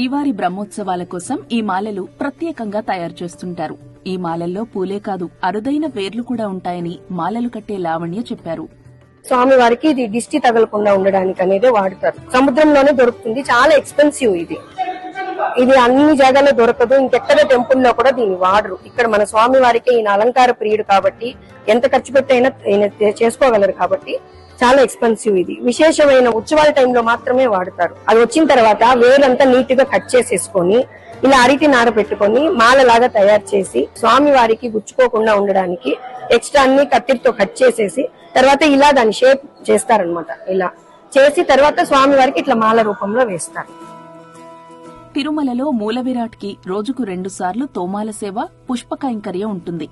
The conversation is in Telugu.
శ్రీవారి బ్రహ్మోత్సవాల కోసం ఈ మాలలు ప్రత్యేకంగా తయారు చేస్తుంటారు. ఈ మాలల్లో పూలే కాదు అరుదైన వేర్లు కూడా ఉంటాయని మాలలు కట్టే లావణ్య చెప్పారు. స్వామి వారికి ఇది దిష్టి తగలకుండా ఉండడానికి అనేది వాడతారు. సముద్రంలోనే దొరుకుతుంది, చాలా ఎక్స్పెన్సివ్ ఇది. ఇది అన్ని జాగాలో దొరకదు, ఇంకెక్కడ టెంపుల్లో కూడా దీన్ని వాడరు. ఇక్కడ మన స్వామి వారికి ఈయన అలంకార ప్రియుడు కాబట్టి ఎంత ఖర్చు పెట్టైనా ఈయన చేసుకోగలరు కాబట్టి చాలా ఎక్స్పెన్సివ్. ఇది విశేషమైన ఉత్సవాల టైంలో మాత్రమే వాడతారు. అది వచ్చిన తర్వాత వేరంతా నీట్ గా కట్ చేసేసుకొని ఇలా అరిటి నార పెట్టుకొని మాలలాగా తయారు చేసి స్వామి వారికి గుచ్చుకోకుండా ఉండడానికి ఎక్స్ట్రా అన్ని కత్తిరితో కట్ చేసేసి తర్వాత ఇలా దాని షేప్ చేస్తారనమాట. ఇలా చేసి తర్వాత స్వామి వారికి ఇట్లా మాల రూపంలో వేస్తారు. తిరుమలలో మూల విరాట్ కి రోజుకు 2 సార్లు తోమాల సేవ, పుష్ప కైంకర్యం ఉంటుంది.